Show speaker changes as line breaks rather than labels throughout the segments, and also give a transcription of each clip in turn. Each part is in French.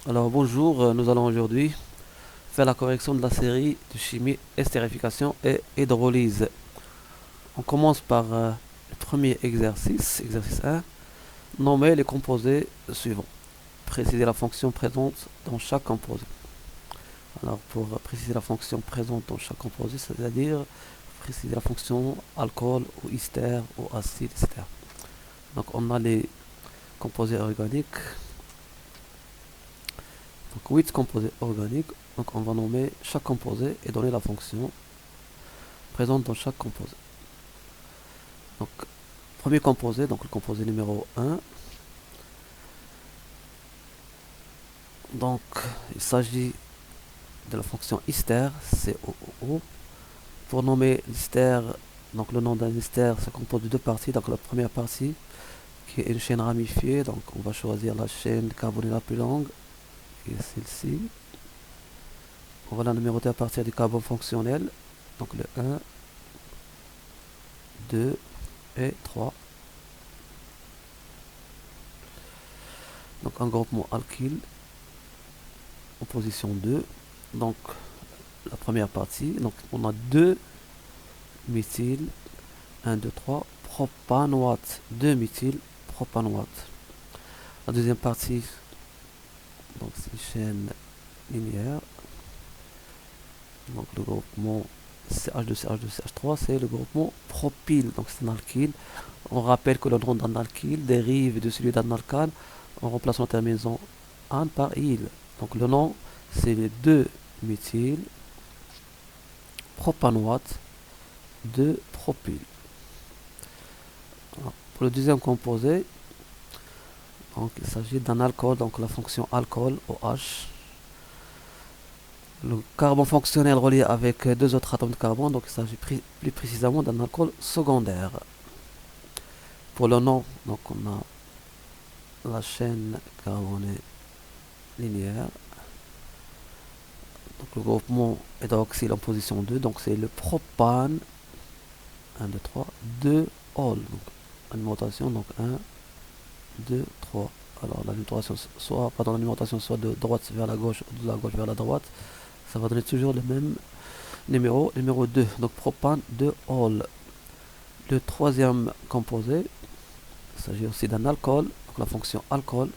Alors bonjour, nous allons aujourd'hui faire la correction de la série de chimie, estérification et hydrolyse. On commence par le premier exercice, exercice 1. Nommer les composés suivants. Préciser la fonction présente dans chaque composé. Alors pour préciser la fonction présente dans chaque composé, c'est-à-dire préciser la fonction alcool ou ester ou acide, etc. Donc on a les composés organiques. Donc 8 composés organiques. Donc on va nommer chaque composé et donner la fonction présente dans chaque composé. Donc premier composé, donc le composé numéro 1. Donc il s'agit de la fonction ester, COO. Pour nommer l'ester, donc le nom d'un ester se compose de deux parties. Donc la première partie qui est une chaîne ramifiée, donc on va choisir la chaîne carbonée la plus longue, qui est celle-ci. On va la numéroter à partir du carbone fonctionnel, donc le 1, 2 et 3. Donc un groupement alkyle en position 2. Donc la première partie, donc on a 2 méthyl, 1, 2, 3, propanoate, 2 méthyl, propanoate. La deuxième partie, donc c'est une chaîne linéaire. Donc le groupement CH2, CH2, CH3, c'est le groupement propyle, donc c'est un alkyle. On rappelle que le nom d'un alkyle dérive de celui d'un alcane en remplaçant la terminaison an par il. Donc le nom, c'est les 2 méthyl, propanoate, 2 propyle. Pour le deuxième composé, donc il s'agit d'un alcool, donc la fonction alcool, OH. Le carbone fonctionnel relié avec deux autres atomes de carbone, donc il s'agit plus précisément d'un alcool secondaire. Pour le nom, donc on a la chaîne carbonée linéaire. Donc le groupement hydroxyle en position 2, donc c'est le propane, 1, 2, 3, 2 ol. Donc la numérotation, donc 1, 2, 3. Alors la numérotation soit, pardon, la numérotation soit de droite vers la gauche ou de la gauche vers la droite, ça va donner toujours le même numéro 2. Donc propane 2 ol. Le troisième composé, il s'agit aussi d'un alcool, donc la fonction alcool.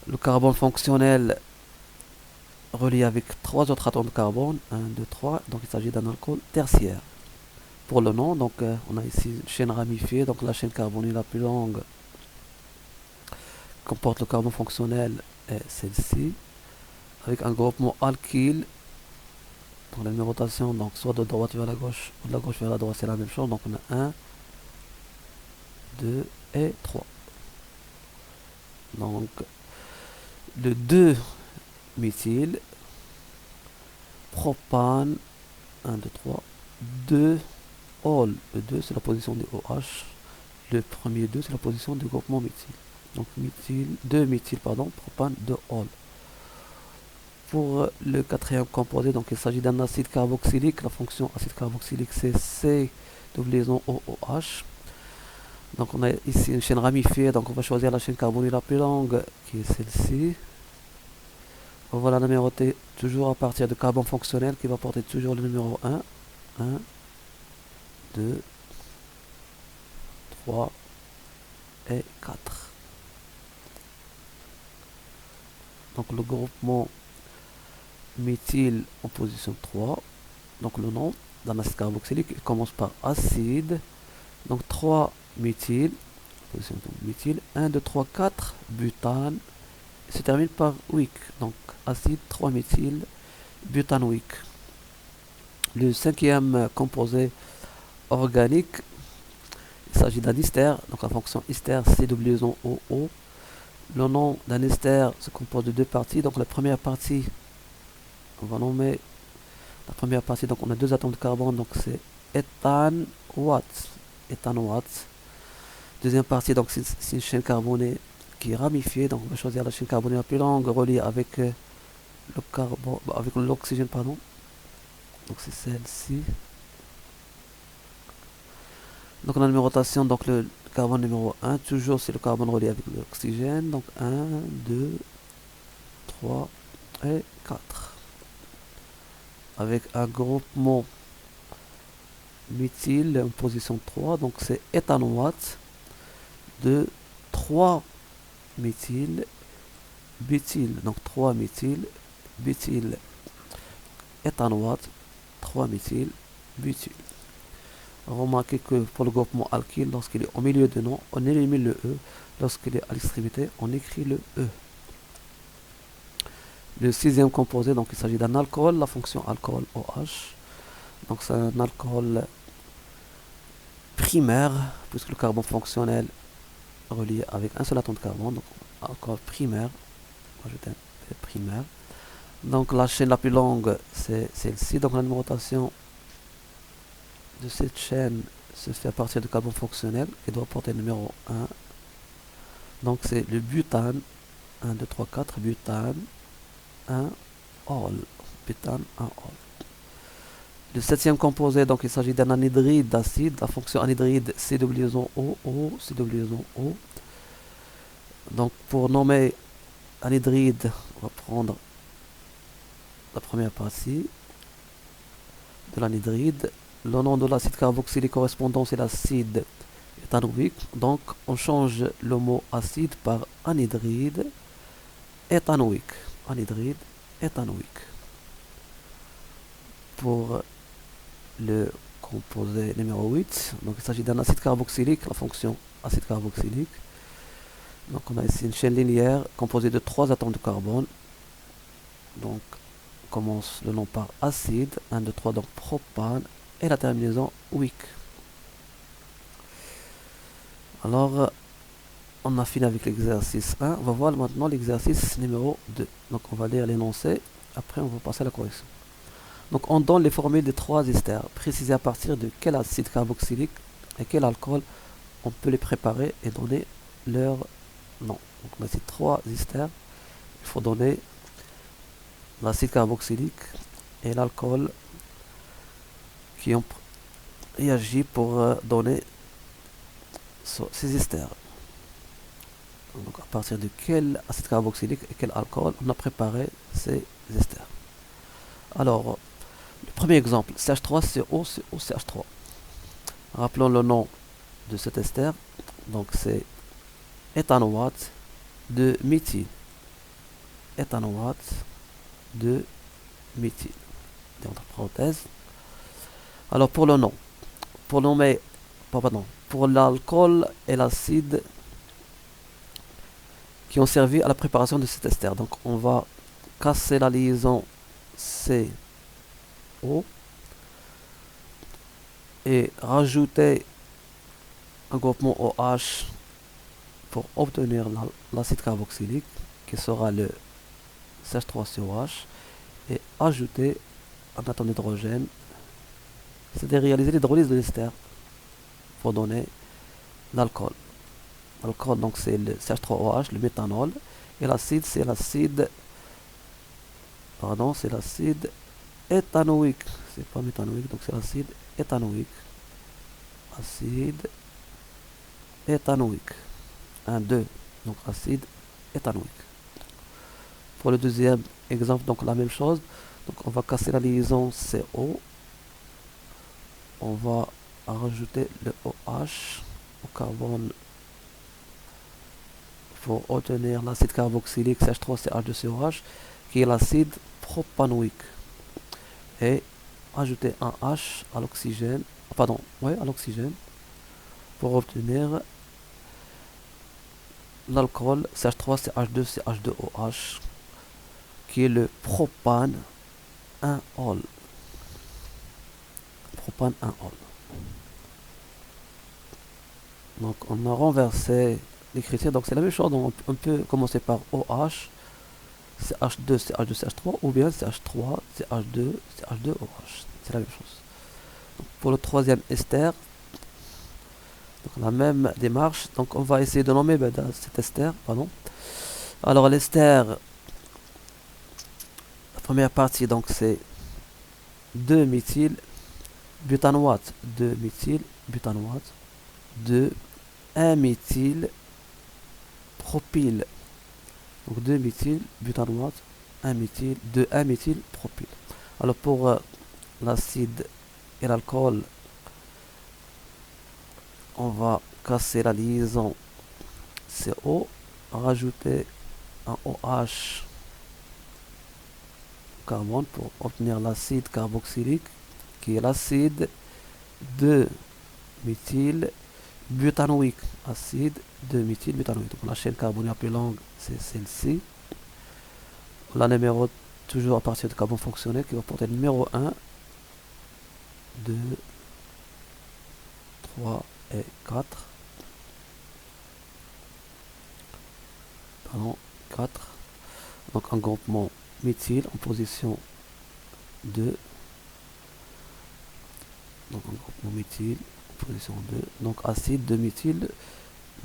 Le carbone fonctionnel relié avec trois autres atomes de carbone, 1, 2, 3, donc il s'agit d'un alcool tertiaire. Pour le nom, donc on a ici une chaîne ramifiée, donc la chaîne carbonée la plus longue comporte le carbone fonctionnel est celle-ci, avec un groupement alkyle. Donc la numérotation, donc soit de droite vers la gauche ou de la gauche vers la droite, c'est la même chose. Donc on a 1, 2 et 3. Donc le 2 méthyl, propane, 1, 2, 3, 2 ol. Le 2 c'est la position du OH. Le premier 2 c'est la position du groupement méthyl. Donc méthyl, 2 méthyl, pardon, propane, 2 ol. Pour le quatrième composé, donc il s'agit d'un acide carboxylique. La fonction acide carboxylique c'est C double OOH. Donc on a ici une chaîne ramifiée, donc on va choisir la chaîne carbonée la plus longue qui est celle-ci. On va la numéroter toujours à partir de carbone fonctionnel qui va porter toujours le numéro 1. 1, 2, 3 et 4. Donc le groupement méthyl en position 3. Donc le nom d'un acide carboxylique il commence par acide. Donc 3 méthyl, position méthyl, 1, 2, 3, 4 butane. Il se termine par wick. Donc acide 3 méthyl, butanoïque. Le cinquième composé organique, il s'agit d'un ester, donc la fonction ester COO. Le nom d'un ester se compose de deux parties. Donc la première partie, on va nommer la première partie, donc on a deux atomes de carbone, donc c'est éthanoate. Éthanoate. Deuxième partie, donc c'est une chaîne carbonée qui est ramifiée, donc on va choisir la chaîne carbonée la plus longue reliée avec le carbone, avec l'oxygène, pardon. Donc c'est celle-ci. Donc la numérotation, donc le carbone numéro 1, toujours c'est le carbone relié avec l'oxygène. Donc 1, 2, 3 et 4. Avec un groupement méthyle en position 3, donc c'est éthanoate de 3 méthyle butyl, donc 3 méthyle butyl éthanoate 3 méthyle butyl. Remarquez que pour le groupement alkyle, lorsqu'il est au milieu du nom, on élimine le E. Lorsqu'il est à l'extrémité, on écrit le E. Le sixième composé, donc il s'agit d'un alcool, la fonction alcool OH. Donc c'est un alcool primaire, puisque le carbone fonctionnel est relié avec un seul atome de carbone, donc alcool primaire. Ajouter un P primaire. Donc la chaîne la plus longue, c'est celle-ci. Donc la numérotation de cette chaîne se fait à partir du carbone fonctionnel qui doit porter le numéro 1. Donc c'est le butane, 1, 2, 3, 4, butane, 1, ol, butane, 1, ol. Le septième composé, donc il s'agit d'un anhydride d'acide, la fonction anhydride C liaison O, O, C liaison O. Donc pour nommer anhydride, on va prendre la première partie de l'anhydride. Le nom de l'acide carboxylique correspondant c'est l'acide éthanoïque. Donc on change le mot acide par anhydride éthanoïque. Anhydride éthanoïque. Pour le composé numéro 8, donc il s'agit d'un acide carboxylique, la fonction acide carboxylique. Donc on a ici une chaîne linéaire composée de 3 atomes de carbone. Donc on commence le nom par acide, 1, 2, 3, donc propane, et la terminaison wick. Alors on a fini avec l'exercice 1, on va voir maintenant l'exercice numéro 2. Donc on va lire l'énoncé, après on va passer à la correction. Donc on donne les formules des 3 esters, précisez à partir de quel acide carboxylique et quel alcool on peut les préparer et donner leur nom. Donc on a ici 3 esters, il faut donner l'acide carboxylique et l'alcool qui ont réagi pour donner ces esters. Donc à partir de quel acide carboxylique et quel alcool on a préparé ces esters. Alors, le premier exemple, CH3CO, COCH3. Rappelons le nom de cet ester. Donc c'est éthanoate de méthyle. Éthanoate de méthyle. Entre parenthèses. Alors pour le nom, pour nommer, pardon, pour l'alcool et l'acide qui ont servi à la préparation de cet ester. Donc on va casser la liaison CO et rajouter un groupement OH pour obtenir l'acide carboxylique qui sera le CH3COH et ajouter un atome d'hydrogène, c'est-à-dire réaliser l'hydrolyse de l'ester pour donner l'alcool. L'alcool donc c'est le CH3OH, le méthanol, et l'acide c'est l'acide éthanoïque, c'est pas méthanoïque, donc c'est l'acide éthanoïque. Acide éthanoïque. 1, 2, donc acide éthanoïque. Pour le deuxième exemple, donc la même chose. Donc on va casser la liaison CO. On va rajouter le OH au carbone pour obtenir l'acide carboxylique CH3CH2COH qui est l'acide propanoïque. Et ajouter un H à l'oxygène, à l'oxygène pour obtenir l'alcool CH3CH2CH2OH qui est le propane 1-ol. Propane 1-ol. Donc on a renversé l'écriture, donc c'est la même chose, donc on peut commencer par OH, CH2, CH2, CH3 ou bien CH3, CH2, CH2OH. C'est la même chose. Donc, pour le troisième ester, donc la même démarche, donc on va essayer de nommer cet ester, pardon. Alors l'ester, la première partie, donc c'est 2-méthyl butanoate, 2-méthyl butanoate, 2 1-méthyl propyl Donc 2 méthyl butanoate, 1 méthyl, 2, 1 méthyl propyle. Alors pour l'acide et l'alcool, on va casser la liaison CO, rajouter un OH carbone pour obtenir l'acide carboxylique qui est l'acide de méthyl butanoïque, acide de méthyl butanoïque. Donc la chaîne carbonique la plus longue c'est celle-ci. La numéro toujours à partir de carbone fonctionnel qui va porter le numéro 1, 2, 3 et 4. Pardon, 4. Donc un groupement méthyle en position 2. Donc un groupement méthyle en position 2. Donc acide de méthyle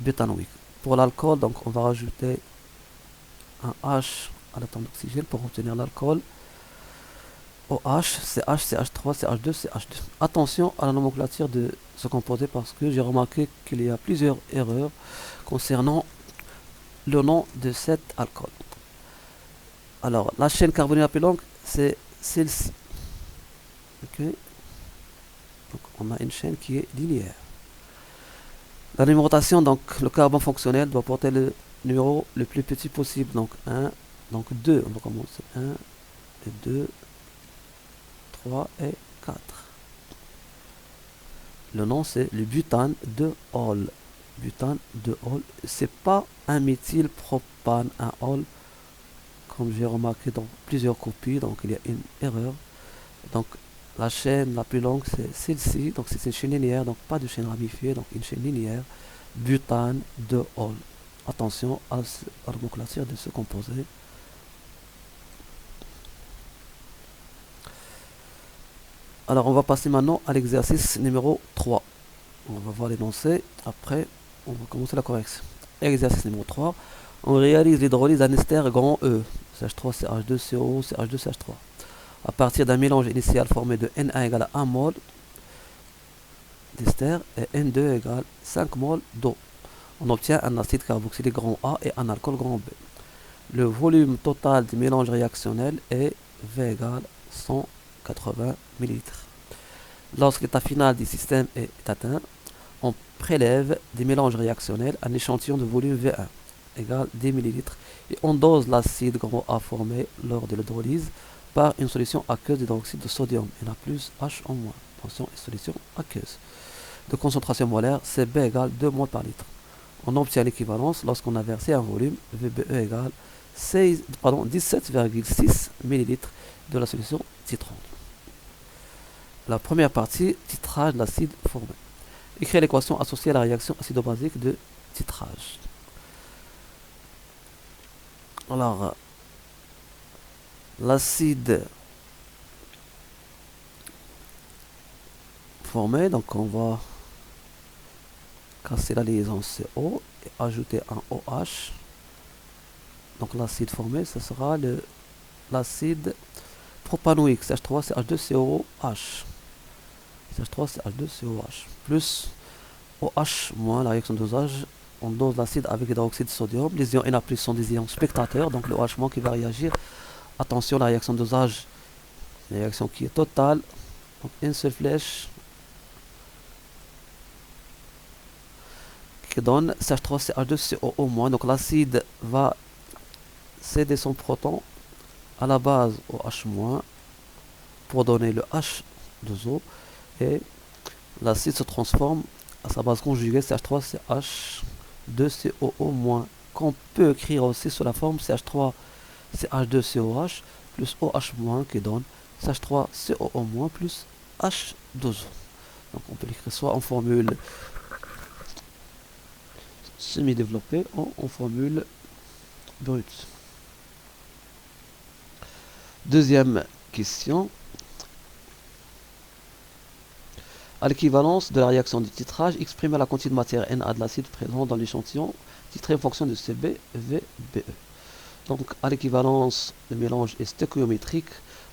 butanoïque. Pour l'alcool, donc on va rajouter un H à l'atome d'oxygène pour obtenir l'alcool. OH, CH, CH3, CH2, CH2. Attention à la nomenclature de ce composé parce que j'ai remarqué qu'il y a plusieurs erreurs concernant le nom de cet alcool. Alors, la chaîne carbonique la plus longue, c'est celle-ci. Ok. Donc, on a une chaîne qui est linéaire. La numérotation, donc, le carbone fonctionnel doit porter le numéro le plus petit possible. Donc, 1, donc 2. On va commencer 1, et 2, 3 et 4. Le nom, c'est le butane de Hall. Butane de Hall. C'est pas un méthylpropane, un Hall, comme j'ai remarqué dans plusieurs copies, donc il y a une erreur. Donc la chaîne la plus longue c'est celle-ci, donc c'est une chaîne linéaire, donc pas de chaîne ramifiée, donc une chaîne linéaire, butane de Hall. Attention à la nomenclature de ce composé. Alors on va passer maintenant à l'exercice numéro 3. On va voir l'énoncé, après on va commencer la correction. Exercice numéro 3. On réalise l'hydrolyse d'un ester grand E, CH3, CH2, CO, CH2, CH3. À partir d'un mélange initial formé de Na égale à 1 mol d'ester et N2 égale 5 mol d'eau. On obtient un acide carboxylique grand A et un alcool grand B. Le volume total du mélange réactionnel est V égale 180 ml. Lorsque l'état final du système est atteint, on prélève des mélanges réactionnels un échantillon de volume V1 égale 10 ml et on dose l'acide grand A formé lors de l'hydrolyse par une solution aqueuse d'hydroxyde de sodium Na plus H en moins. Attention, solution aqueuse. De concentration molaire, CB égale 2 mol par litre. On obtient l'équivalence lorsqu'on a versé un volume VBE égale 17,6 ml de la solution titrante. La première partie, titrage de l'acide formé. Écrire l'équation associée à la réaction acido-basique de titrage. Alors, l'acide formé, donc on va casser la liaison CO et ajouter un OH. Donc l'acide formé, ce sera l'acide propanoïque, CH3, CH2COH. CH3, CH2COH. Plus OH moins la réaction de dosage. On dose l'acide avec l'hydroxyde de sodium. Les ions Na+ sont des ions spectateurs, donc le OH- qui va réagir. Attention, la réaction de dosage, une réaction qui est totale. Donc une seule flèche qui donne CH3CH2COO-. Donc l'acide va céder son proton à la base OH- pour donner le H2O et l'acide se transforme à sa base conjuguée CH3CH2COO- qu'on peut écrire aussi sous la forme CH3CH2COH plus OH- qui donne CH3COO- plus H2O. Donc on peut l'écrire soit en formule semi-développée ou en formule brute. Deuxième question. À l'équivalence de la réaction du titrage, exprimez la quantité de matière Na de l'acide présent dans l'échantillon titré en fonction de CB, VBE. Donc à l'équivalence, le mélange est stéchiométrique.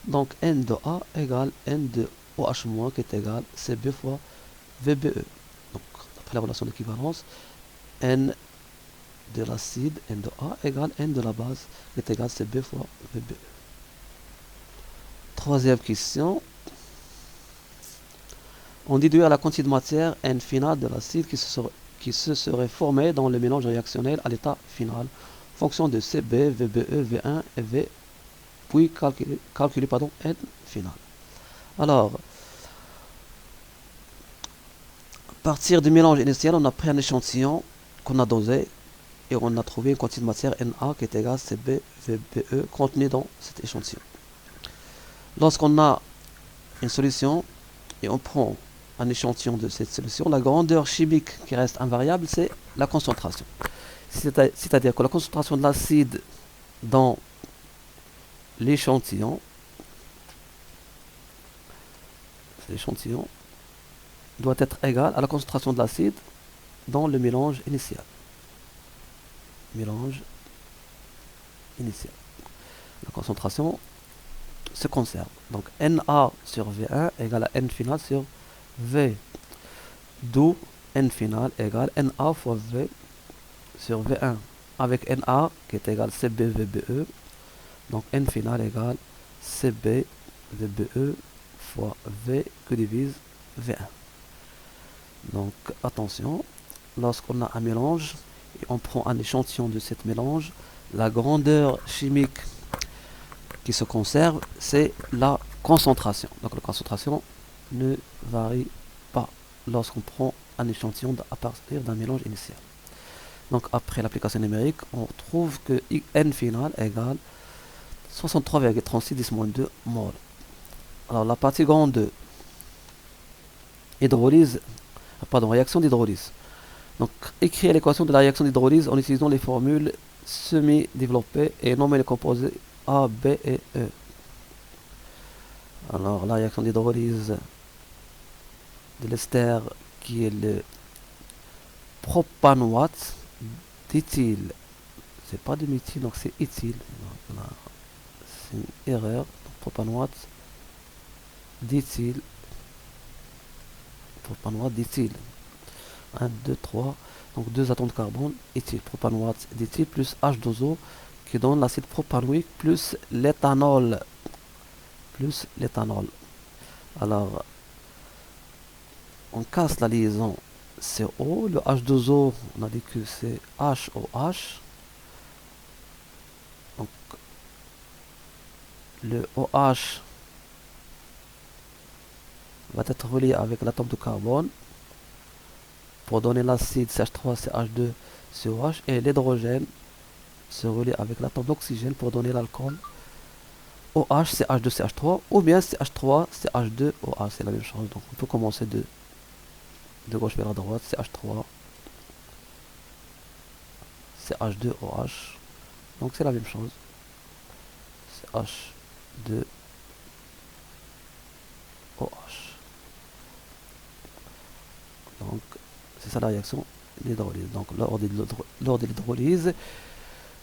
Donc N de A égale N de OH- qui est égal CB fois VBE. Donc après la relation d'équivalence, N de l'acide N de A égale N de la base qui est égal CB fois VB. Troisième question. On déduit à la quantité de matière N finale de l'acide qui se serait formé dans le mélange réactionnel à l'état final, fonction de CB, VBE, V1 et V, puis calculer N final. Alors, à partir du mélange initial, on a pris un échantillon qu'on a dosé et on a trouvé une quantité de matière Na qui est égale CB, VBE contenue dans cet échantillon. Lorsqu'on a une solution et on prend un échantillon de cette solution, la grandeur chimique qui reste invariable, c'est la concentration. C'est-à-dire que la concentration de l'acide dans l'échantillon doit être égale à la concentration de l'acide dans le mélange initial. La concentration se conserve. Donc Na sur V1 égale à N final sur V. D'où N final égale Na fois V sur V1. Avec Na qui est égal CB VBE. Donc N final égale CB VBE fois V que divise V1. Donc attention, lorsqu'on a un mélange et on prend un échantillon de ce mélange, la grandeur chimique qui se conserve, c'est la concentration. Donc la concentration ne varie pas lorsqu'on prend un échantillon à partir d'un mélange initial. Donc après l'application numérique, on trouve que N final égale 63,36 10-2 mol. Alors la partie grande de réaction d'hydrolyse. Donc écrire l'équation de la réaction d'hydrolyse en utilisant les formules semi-développées et nommer les composés A, B et E. Alors la réaction d'hydrolyse de l'ester qui est le propanoate d'éthyle. C'est pas de méthyle, donc c'est éthyle. C'est une erreur. Propanoate d'éthyle. Propanoate d'éthyle. 1, 2, 3. Donc 2 atomes de carbone, éthyle, propanoate d'éthyle plus H2O qui donne l'acide propanoïque plus l'éthanol. Alors, on casse la liaison CO, le H2O, on a dit que c'est HOH. Donc, le OH va être relié avec l'atome de carbone pour donner l'acide CH3CH2COH et l'hydrogène se relie avec l'atome d'oxygène pour donner l'alcool OH CH2CH3 ou bien CH3 CH2OH, c'est la même chose. Donc on peut commencer de gauche vers la droite, CH3 CH2OH, donc c'est la même chose, CH2OH. Donc c'est ça la réaction d'hydrolyse. Donc lors de l'hydrolyse,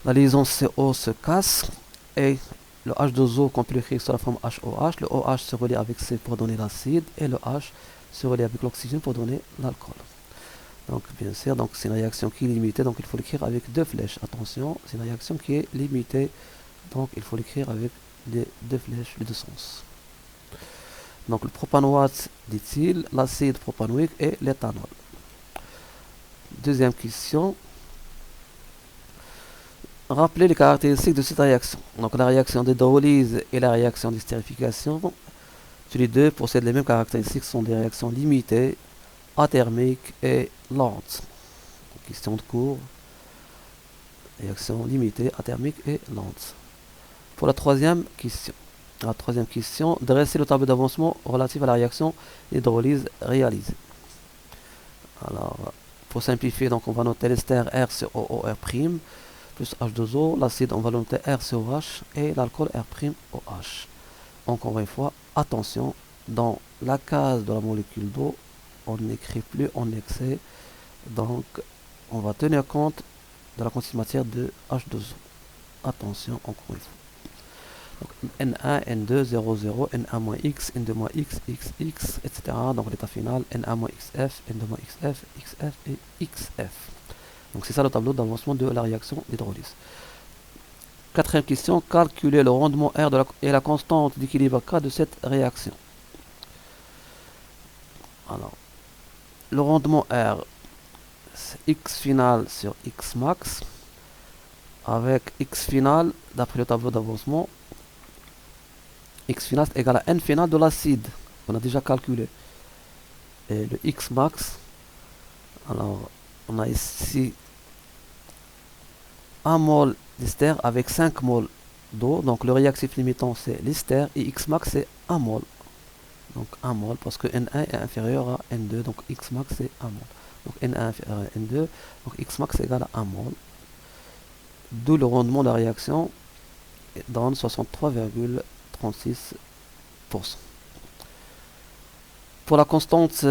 la liaison CO se casse et le H2O qu'on peut écrire sur la forme HOH. Le OH se relie avec C pour donner l'acide et le H se relie avec l'oxygène pour donner l'alcool. Donc bien sûr, donc c'est une réaction qui est limitée, donc il faut l'écrire avec deux flèches. Attention, c'est une réaction qui est limitée, donc il faut l'écrire avec les deux flèches, les deux sens. Donc le propanoate d'éthyle, l'acide propanoïque et l'éthanol. Deuxième question. Rappelez les caractéristiques de cette réaction. Donc la réaction d'hydrolyse et la réaction d'estérification, tous les deux possèdent les mêmes caractéristiques, sont des réactions limitées, athermiques et lentes. Question de cours. Réaction limitée, athermique et lente. Pour la troisième question, dressez le tableau d'avancement relatif à la réaction d'hydrolyse réalisée. Alors, pour simplifier, donc on va noter l'ester RCOOR' plus H2O, l'acide on va le noter RCOH et l'alcool R'OH. Encore une fois, attention, dans la case de la molécule d'eau, on n'écrit plus en excès, donc on va tenir compte de la quantité de matière de H2O. Attention, encore une fois. Donc, N1, N2, 0, 0, N1-X, N2-X, XX, etc. Donc l'état final, Na-XF, N2-XF, XF et XF. Donc c'est ça le tableau d'avancement de la réaction d'hydrolyse. Quatrième question, calculer le rendement R et la constante d'équilibre K de cette réaction. Alors, le rendement R, c'est X final sur X max, avec X final, d'après le tableau d'avancement, X final est égal à N final de l'acide, qu'on a déjà calculé. Et le X max, alors, on a ici 1 mol d'ester avec 5 mol d'eau. Donc le réactif limitant c'est l'ester et X max c'est 1 mol. Donc 1 mol parce que N1 est inférieur à N2. Donc X max c'est 1 mol. Donc N1 inférieur à N2. Donc X max est égal à 1 mol. D'où le rendement de la réaction donne 63,36%. Pour la constante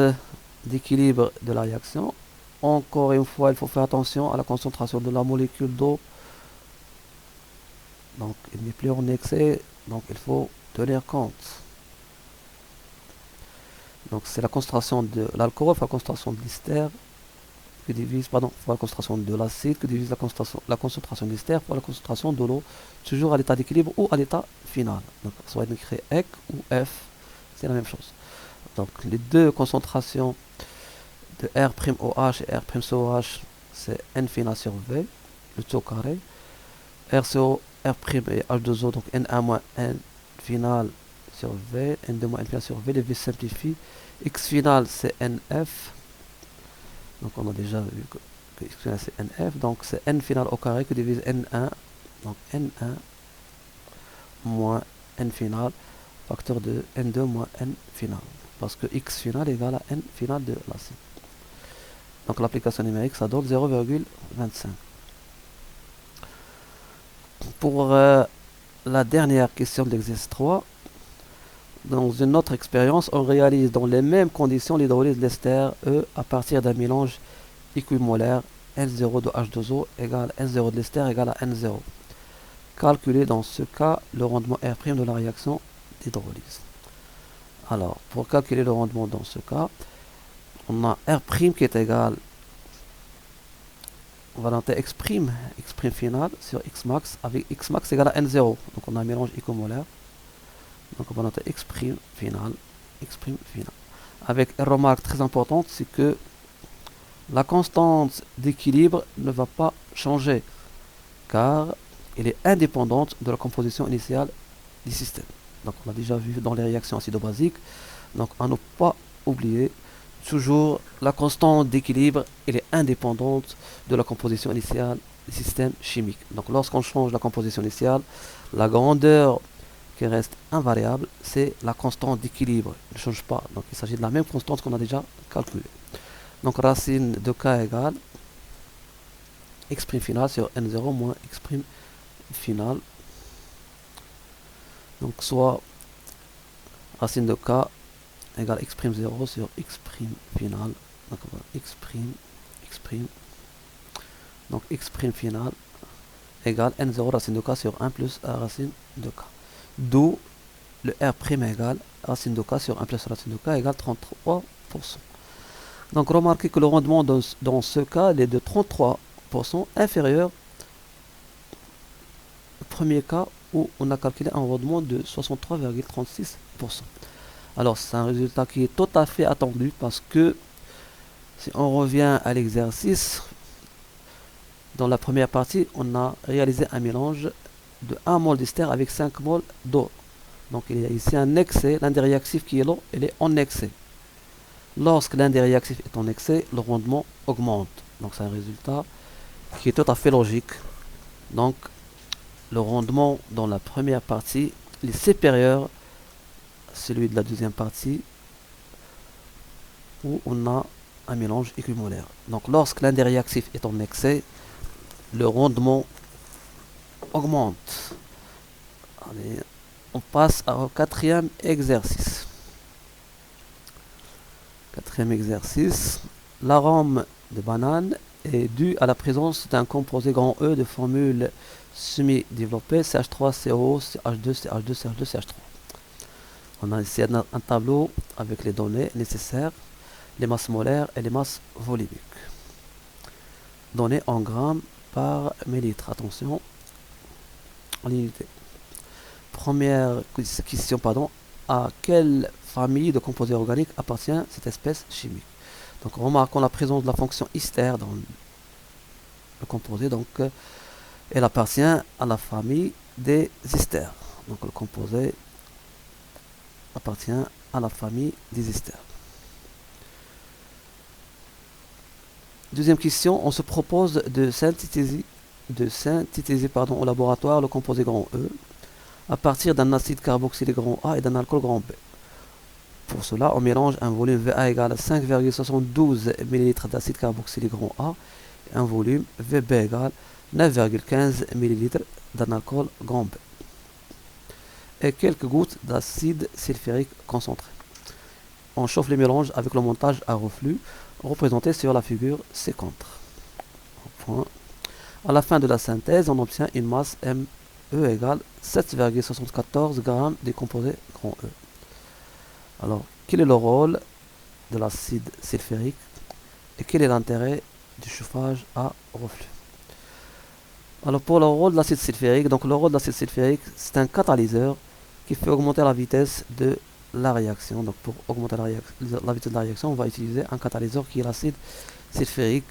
d'équilibre de la réaction, encore une fois, il faut faire attention à la concentration de la molécule d'eau. Donc, il n'est plus en excès, donc il faut tenir compte. Donc, c'est la concentration de l'alcool, la concentration de l'ester, que divise, pardon, la concentration de l'acide, que divise la concentration d'ester pour la concentration de l'eau, toujours à l'état d'équilibre ou à l'état final. Donc, soit écrit EC ou F, c'est la même chose. Donc, les deux concentrations de R'OH et R'COH, c'est N final sur V, le tout carré. RCO, R' et H2O, donc N1 moins N final sur V, N2 moins N final sur V, les V simplifient. X final c'est NF, donc on a déjà vu que X final c'est NF, donc c'est N final au carré que divise N1, donc N1 moins N final, facteur de N2 moins N final, parce que X final est égal à N final de l'acide. Donc l'application numérique ça donne 0,25. Pour la dernière question de l'exercice 3, dans une autre expérience, on réalise dans les mêmes conditions l'hydrolyse de l'ester E à partir d'un mélange équimolaire N0 de H2O égale N0 de l'ester égale à N0. Calculer dans ce cas le rendement R' de la réaction d'hydrolyse. Alors, pour calculer le rendement dans ce cas, on a R' qui est égal, on va noter X' final sur X max avec X max égale à N0. Donc on a un mélange équimolaire. Donc on va noter X' final. Avec une remarque très importante, c'est que la constante d'équilibre ne va pas changer car elle est indépendante de la composition initiale du système. Donc on l'a déjà vu dans les réactions acido-basiques. Donc à ne pas oublier, toujours la constante d'équilibre elle est indépendante de la composition initiale du système chimique. Donc lorsqu'on change la composition initiale, la grandeur qui reste invariable, c'est la constante d'équilibre. Elle ne change pas. Donc il s'agit de la même constante qu'on a déjà calculée. Donc racine de K égale X' final sur N0 moins X' final. Donc soit racine de K égale X'0 sur X' final. Donc X'. Donc X' final égale N0 racine de K sur 1 plus A racine de K. D'où le R' égale racine de K sur 1 plus racine de K égale 33%. Donc remarquez que le rendement dans ce cas il est de 33% inférieur au premier cas où on a calculé un rendement de 63,36%. Alors c'est un résultat qui est tout à fait attendu parce que si on revient à l'exercice, dans la première partie, on a réalisé un mélange de 1 mol d'ester avec 5 mol d'eau. Donc il y a ici un excès, l'un des réactifs qui est l'eau, il est en excès. Lorsque l'un des réactifs est en excès, le rendement augmente. Donc c'est un résultat qui est tout à fait logique. Donc le rendement dans la première partie est supérieur à celui de la deuxième partie où on a un mélange équimolaire. Donc lorsque l'un des réactifs est en excès, le rendement augmente. Allez, on passe au quatrième exercice. Quatrième exercice, l'arôme de banane est dû à la présence d'un composé grand E de formule semi-développée CH3, COO, CH2, CH2, CH2, CH3. On a ici un tableau avec les données nécessaires, les masses molaires et les masses volumiques. donné en grammes par millilitre. Attention, l'unité. Première question, pardon. À quelle famille de composés organiques appartient cette espèce chimique? Donc remarquons la présence de la fonction ester dans le composé. Donc elle appartient à la famille des esters. Donc le composé appartient à la famille des esters. Deuxième question, on se propose de synthétiser au laboratoire le composé grand E à partir d'un acide carboxylique grand A et d'un alcool grand B. Pour cela, on mélange un volume Va égale à 5,72 ml d'acide carboxylique grand A et un volume Vb égale 9,15 ml d'un alcool grand B et quelques gouttes d'acide sulfurique concentré. On chauffe les mélanges avec le montage à reflux représenté sur la figure ci-contre. À la fin de la synthèse, on obtient une masse ME égale 7,74 g des composés grand E. Alors, quel est le rôle de l'acide sulfurique et quel est l'intérêt du chauffage à reflux? Alors, pour le rôle de l'acide sulfurique, c'est un catalyseur qui fait augmenter la vitesse de la réaction. Donc, pour augmenter la vitesse de la réaction, on va utiliser un catalyseur qui est l'acide sulfurique,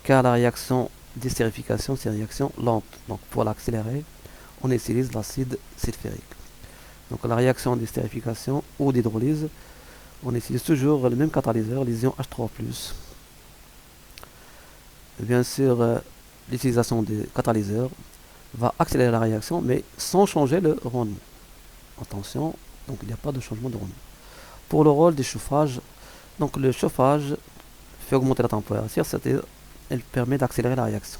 car la réaction d'estérification, c'est une réaction lente. Donc, pour l'accélérer, on utilise l'acide sulfurique. Donc, la réaction d'estérification ou d'hydrolyse, on utilise toujours le même catalyseur, les ions H3+. Bien sûr, l'utilisation des catalyseurs va accélérer la réaction, mais sans changer le rendement. Attention, donc il n'y a pas de changement de rendement. Pour le rôle du chauffage, donc le chauffage fait augmenter la température, c'est-à-dire elle permet d'accélérer la réaction.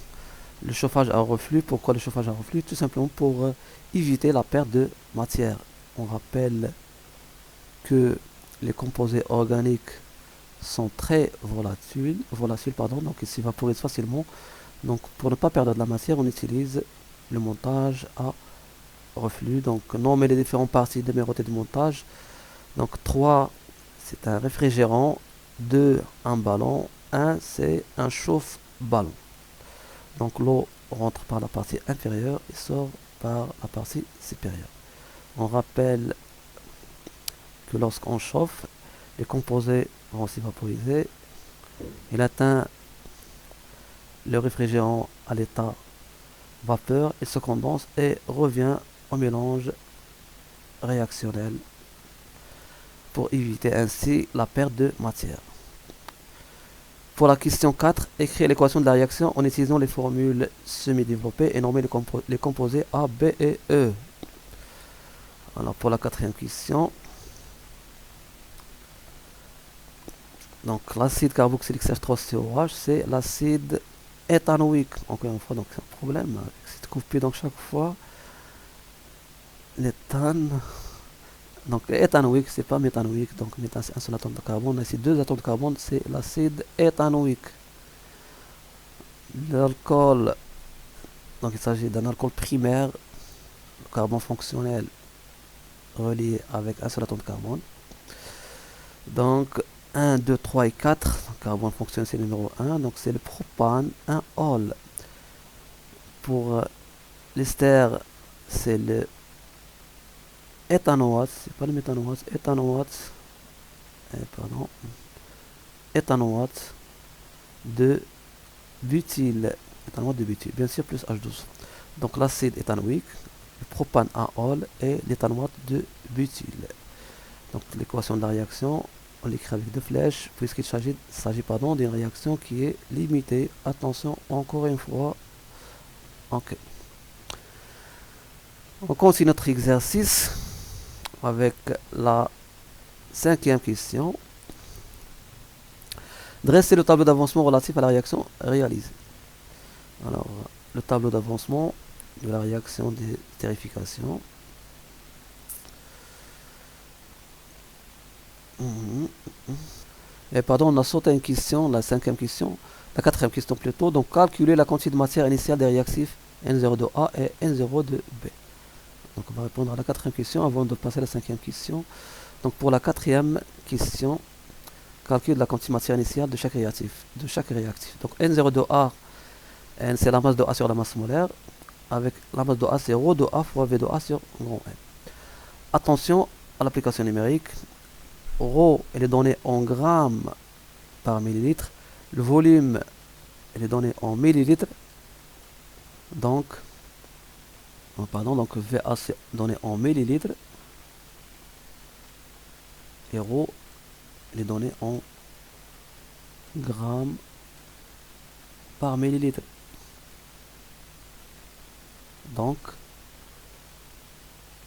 Le chauffage à reflux, pourquoi le chauffage à reflux? Tout simplement pour éviter la perte de matière. On rappelle que les composés organiques sont très volatiles, donc ils s'évaporisent facilement. Donc pour ne pas perdre de la matière, on utilise le montage à reflux. Donc nommer les différentes parties numérotées de montage. Donc 3, c'est un réfrigérant, 2, un ballon, 1, c'est un chauffe-ballon. Donc l'eau rentre par la partie inférieure et sort par la partie supérieure. On rappelle que lorsqu'on chauffe, les composés vont s'évaporiser. Il atteint le réfrigérant à l'état vapeur, il se condense et revient au mélange réactionnel pour éviter ainsi la perte de matière. Pour la question 4, écrire l'équation de la réaction en utilisant les formules semi-développées et nommer les composés A, B et E. Alors pour la quatrième question, donc l'acide carboxylique CH3COH, c'est l'acide éthanoïque. Encore une fois, donc c'est un problème avec cette coupure, donc chaque fois l'éthane. Donc éthanoïque, c'est pas méthanoïque, donc méthane c'est un seul atome de carbone, ici deux atomes de carbone, c'est l'acide éthanoïque. L'alcool, donc il s'agit d'un alcool primaire, le carbone fonctionnel relié avec un seul atome de carbone. Donc 1, 2, 3 et 4, carbone fonctionnel c'est le numéro 1, donc c'est le propane, un ol. Pour l'ester, c'est le éthanoate, c'est pas le méthanoate, éthanoate de butyl, bien sûr plus H12. Donc l'acide éthanoïque, le propane ol et l'éthanoate de butyl. Donc l'équation de la réaction, on l'écrit avec deux flèches, puisqu'il s'agit d'une réaction qui est limitée. Attention, encore une fois. Ok. On continue notre exercice avec la cinquième question. Dressez le tableau d'avancement relatif à la réaction réalisée. Alors, le tableau d'avancement de la réaction d'estérification. Et pardon, on a sauté une question, la cinquième question, la quatrième question plutôt. Donc, calculer la quantité de matière initiale des réactifs N02A et N02B. Donc, on va répondre à la quatrième question avant de passer à la cinquième question. Donc, pour la quatrième question, calcul de la quantité de matière initiale de chaque réactif. Donc, N02A, N, c'est la masse de A sur la masse molaire, avec la masse de A, c'est ρ de A fois V de A sur grand N. Attention à l'application numérique. Rho, elle est donnée en grammes par millilitre. Le volume, elle est donné en millilitres. Donc, donc VA, c'est donné en millilitres. Et ρ, elle est donnée en grammes par millilitre. Donc,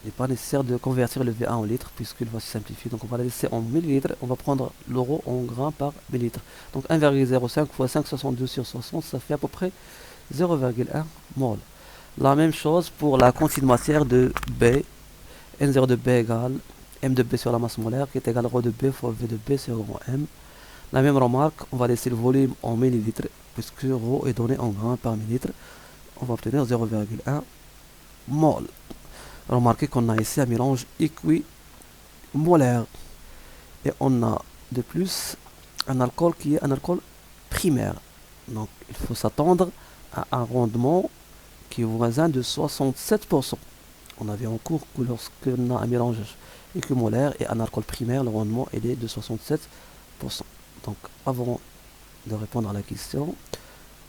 il n'est pas nécessaire de convertir le VA en litres puisqu'il va se simplifier. Donc on va la laisser en millilitres. On va prendre l'euro en grammes par millilitre. Donc 1,05 fois 5,62 sur 60, ça fait à peu près 0,1 mol. La même chose pour la quantité de matière de B. N0 de B égale M de B sur la masse molaire qui est égal à ρ de B fois V de B sur grand M. La même remarque, on va laisser le volume en millilitres puisque ρ est donné en grammes par millilitre. On va obtenir 0,1 mol. Remarquez qu'on a ici un mélange équimolaire. Et on a de plus un alcool qui est un alcool primaire. Donc il faut s'attendre à un rendement qui est voisin de 67%. On avait en cours que lorsqu'on a un mélange équimolaire et un alcool primaire, le rendement est de 67%. Donc avant de répondre à la question,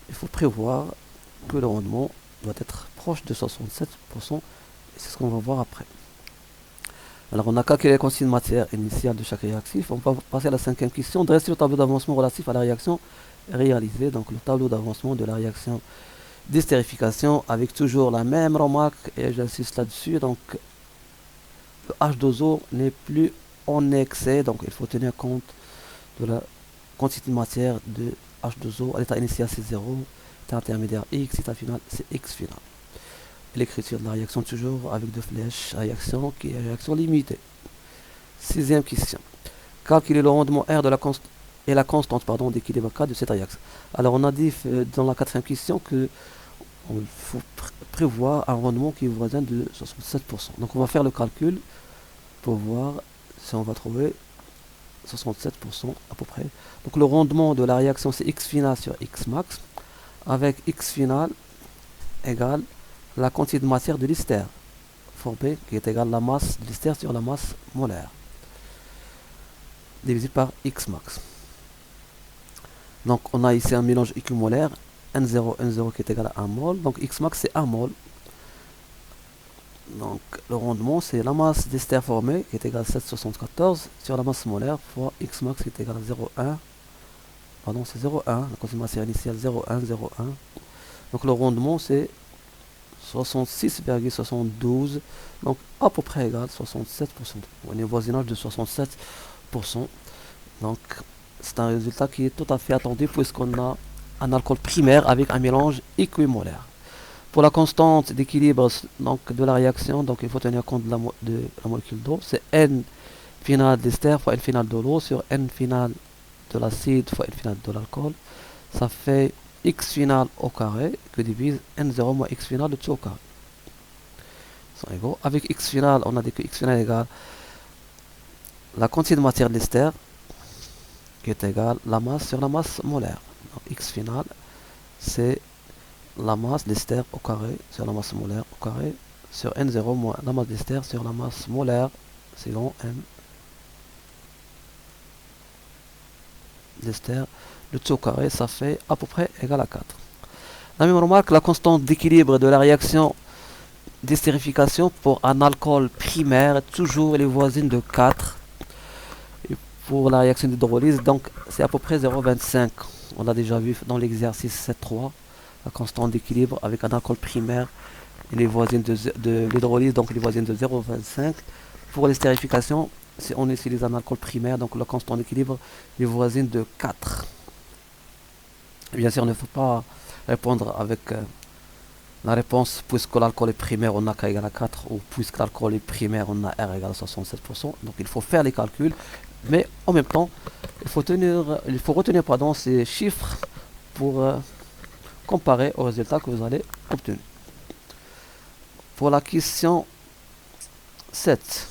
il faut prévoir que le rendement doit être proche de 67%. C'est ce qu'on va voir après. Alors on a calculé les quantités de matière initiale de chaque réactif. On va passer à la cinquième question. Dresser le tableau d'avancement relatif à la réaction réalisée. Donc le tableau d'avancement de la réaction d'estérification avec toujours la même remarque et j'insiste là-dessus. Donc le H2O n'est plus en excès. Donc il faut tenir compte de la quantité de matière de H2O. À l'état initial c'est 0, état intermédiaire X, état final c'est X final. L'écriture de la réaction toujours avec deux flèches, réaction qui est réaction limitée. Sixième question. Calculer le rendement R de la constante et la constante d'équilibre K de cette réaction. Alors on a dit dans la quatrième question que il faut prévoir un rendement qui est voisin de 67%. Donc on va faire le calcul pour voir si on va trouver 67% à peu près. Donc le rendement de la réaction c'est X final sur X max avec X final égale la quantité de matière de l'ester formée qui est égale à la masse de l'ester sur la masse molaire divisé par X max. Donc on a ici un mélange équimolaire N0 qui est égal à 1 mol. Donc X max c'est 1 mol. Donc le rendement c'est la masse d'ester formée qui est égale à 7,74 sur la masse molaire fois X max qui est égal à 0,1. Pardon, c'est 0,1. La quantité de matière initiale 0,1, 0,1. Donc le rendement c'est 66,72, donc à peu près égal 67%. On est au voisinage de 67%. Donc c'est un résultat qui est tout à fait attendu puisqu'on a un alcool primaire avec un mélange équimolaire. Pour la constante d'équilibre de la réaction, donc il faut tenir compte de la molécule d'eau. C'est N final d'ester fois N final de l'eau sur N final de l'acide fois N final de l'alcool. Ça fait X final au carré que divise N0 moins X final de tout au carré. Sont égaux. Avec X final, on a dit que X final égale la quantité de matière de l'ester qui est égale la masse sur la masse molaire. Donc X final, c'est la masse d'ester au carré sur la masse molaire au carré sur N0 moins la masse d'ester sur la masse molaire selon M d'ester. Le tout au carré, ça fait à peu près égal à 4. La même remarque, la constante d'équilibre de la réaction d'estérification pour un alcool primaire, toujours les voisines de 4. Et pour la réaction d'hydrolyse, donc c'est à peu près 0,25. On l'a déjà vu dans l'exercice 7.3. La constante d'équilibre avec un alcool primaire et les voisines de l'hydrolyse, donc les voisines de 0,25. Pour l'estérification, si on utilise un alcool primaire, donc la constante d'équilibre, les voisines de 4. Bien sûr, il ne faut pas répondre avec la réponse puisque l'alcool est primaire, on a K égale à 4, ou puisque l'alcool est primaire, on a R égale à 67%. Donc il faut faire les calculs, mais en même temps, il faut retenir ces chiffres pour comparer aux résultats que vous allez obtenir. Pour la question 7,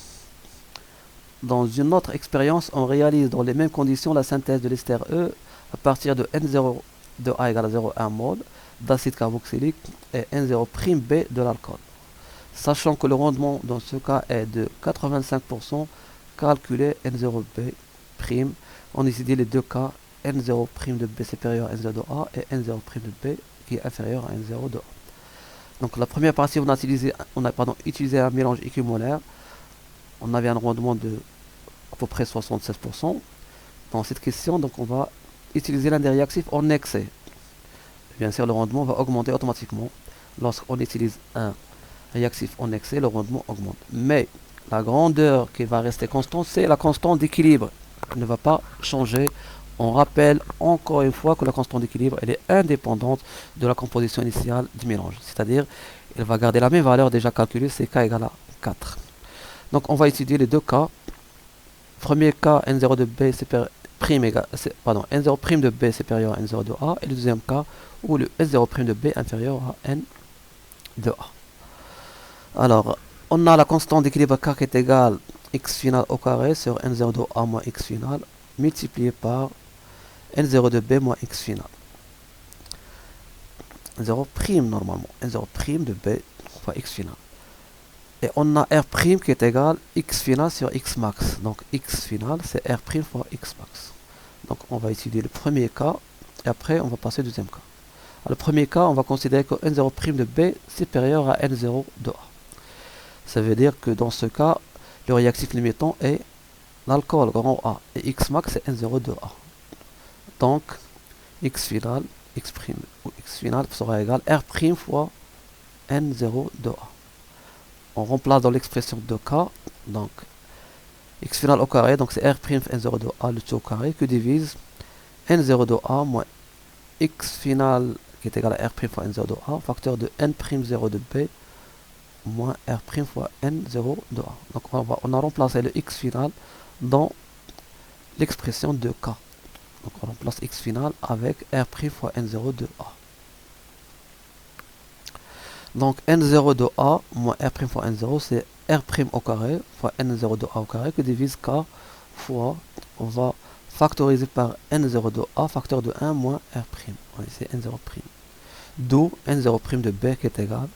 dans une autre expérience, on réalise dans les mêmes conditions la synthèse de l'ester E à partir de N0 de A égale à 0,1 mol d'acide carboxylique et N0'B de l'alcool. Sachant que le rendement dans ce cas est de 85%, calculer N0'B'. On étudie les deux cas, N0' de B supérieur à N0 de A et N0' de B qui est inférieur à N0 de A. Donc la première partie, on a utilisé un mélange équimolaire. On avait un rendement de à peu près 76%. Dans cette question, donc on va utiliser l'un des réactifs en excès. Bien sûr, le rendement va augmenter automatiquement. Lorsqu'on utilise un réactif en excès, le rendement augmente. Mais la grandeur qui va rester constante, c'est la constante d'équilibre. Elle ne va pas changer. On rappelle encore une fois que la constante d'équilibre, elle est indépendante de la composition initiale du mélange. C'est-à-dire, elle va garder la même valeur déjà calculée, c'est K égale à 4. Donc, on va étudier les deux cas. Premier cas, N0 de B N0' de B supérieur à N0 de A. Et le deuxième cas, où le N0' de B inférieur à N de A. Alors, on a la constante d'équilibre K qui est égale x final au carré sur N0 de A moins x final multiplié par N0 de B moins x final. 0' normalement. N0' de B fois x final. Et on a R' qui est égal x final sur x max. Donc x final c'est R' fois x max. Donc on va étudier le premier cas et après on va passer au deuxième cas. Alors, le premier cas, on va considérer que N0' de B est supérieur à N0 de A. Ça veut dire que dans ce cas, le réactif limitant est l'alcool grand A et x max c'est N0 de A. Donc x final, x' ou x final sera égal R' fois N0 de A. On remplace dans l'expression de K, donc x final au carré, donc c'est R' N0 de A le tout au carré, que divise N0 de A moins x final qui est égal à R' fois N0 de A, facteur de N'0 de B moins R' fois N0 de A. Donc on a remplacé le x final dans l'expression de K. Donc on remplace x final avec R' fois N0 de A. Donc N0 de A moins R' fois N0 c'est R' au carré fois N0 de A au carré que divise K fois, on va factoriser par N0 de A, facteur de 1 moins R'. C'est N0'. D'où N0' de B qui est égal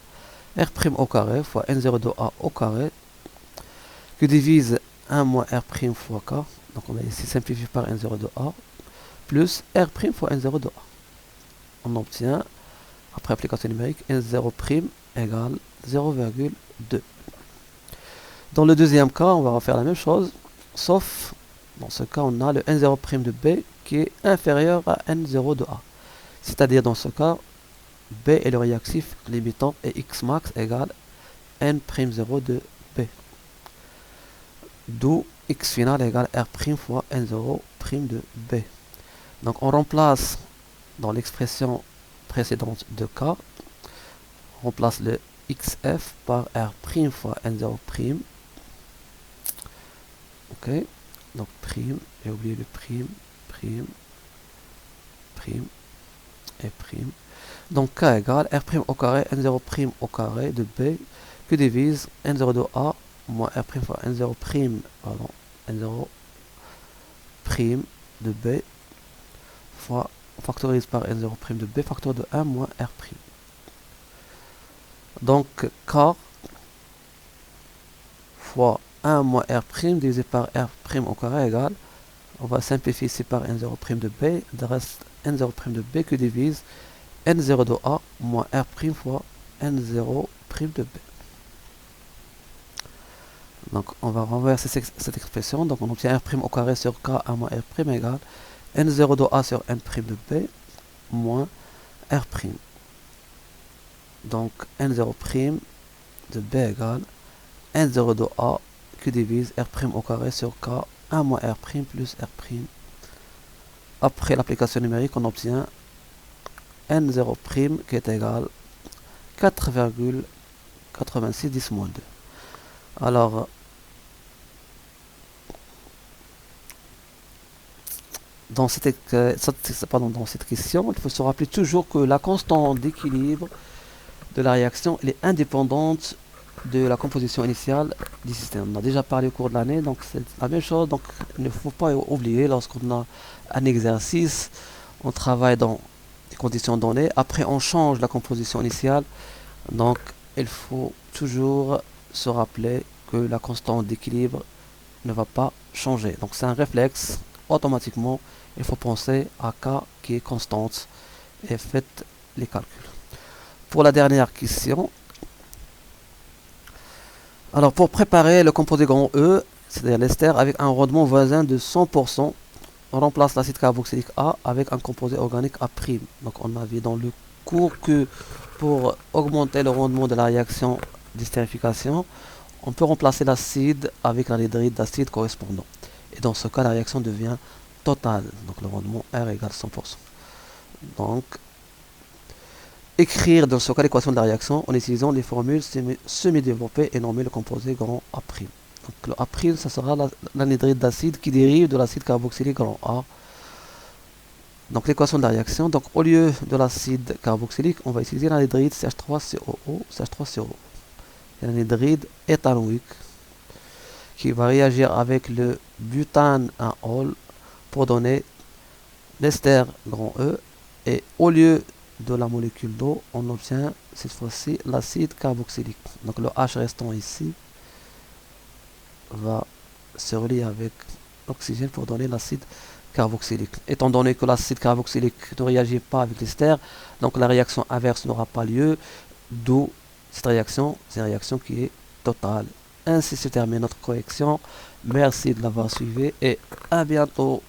R' au carré fois N0 de A au carré que divise 1 moins R' fois K. Donc on va ici simplifier par N0 de A plus R' fois N0 de A. On obtient, après application numérique, N0' égale 0,2. Dans le deuxième cas, on va refaire la même chose, sauf dans ce cas, on a le N0' de B qui est inférieur à N0 de A. C'est-à-dire dans ce cas, B est le réactif limitant et x max égale N'0 de B. D'où x final égale R' fois N0' de B. Donc on remplace dans l'expression précédente de K, on remplace le xf par R' fois N0'. Ok, donc prime, j'ai oublié le prime et prime. Donc K égale R' au carré N0' au carré de B que divise N0 de A moins R' fois N0', N0' de B fois, on factorise par N0' de B, facteur de 1 moins R'. Donc K fois 1 moins R' divisé par R' au carré égale, on va simplifier ici par N0' de B, il reste N0' de B que divise N0 de A moins R' fois N0' de B. Donc on va renverser cette expression, donc on obtient R' au carré sur K 1 moins R' égale N0 de A sur N' de B moins R'. Donc N0' de B égale N0 de A qui divise R' au carré sur K 1 moins R' plus R'. Après l'application numérique, on obtient N0' qui est égal 4,86 10 moins 2. Alors, dans cette question, il faut se rappeler toujours que la constante d'équilibre de la réaction elle est indépendante de la composition initiale du système. On a déjà parlé au cours de l'année, donc c'est la même chose. Donc il ne faut pas oublier lorsqu'on a un exercice, on travaille dans des conditions données. Après, on change la composition initiale. Donc, il faut toujours se rappeler que la constante d'équilibre ne va pas changer. Donc, c'est un réflexe. Automatiquement, il faut penser à K qui est constante et faites les calculs. Pour la dernière question, alors pour préparer le composé grand E, c'est-à-dire l'ester, avec un rendement voisin de 100%, on remplace l'acide carboxylique A avec un composé organique A'. Donc on a vu dans le cours que pour augmenter le rendement de la réaction d'estérification, on peut remplacer l'acide avec l'anhydride d'acide correspondant. Et dans ce cas, la réaction devient totale. Donc le rendement R égale 100%. Donc, écrire dans ce cas l'équation de la réaction en utilisant les formules semi-développées et nommer le composé grand A'. Donc le A', ça sera l'anhydride d'acide qui dérive de l'acide carboxylique grand A. Donc l'équation de la réaction, donc au lieu de l'acide carboxylique, on va utiliser l'anhydride CH3COO, CH3COO. L'anhydride éthanoïque qui va réagir avec le butane 1-ol pour donner l'ester grand E. Et au lieu de la molécule d'eau, on obtient cette fois-ci l'acide carboxylique. Donc le H restant ici va se relier avec l'oxygène pour donner l'acide carboxylique. Étant donné que l'acide carboxylique ne réagit pas avec l'ester, donc la réaction inverse n'aura pas lieu, d'où cette réaction, c'est une réaction qui est totale. Ainsi se termine notre correction. Merci de l'avoir suivi et à bientôt.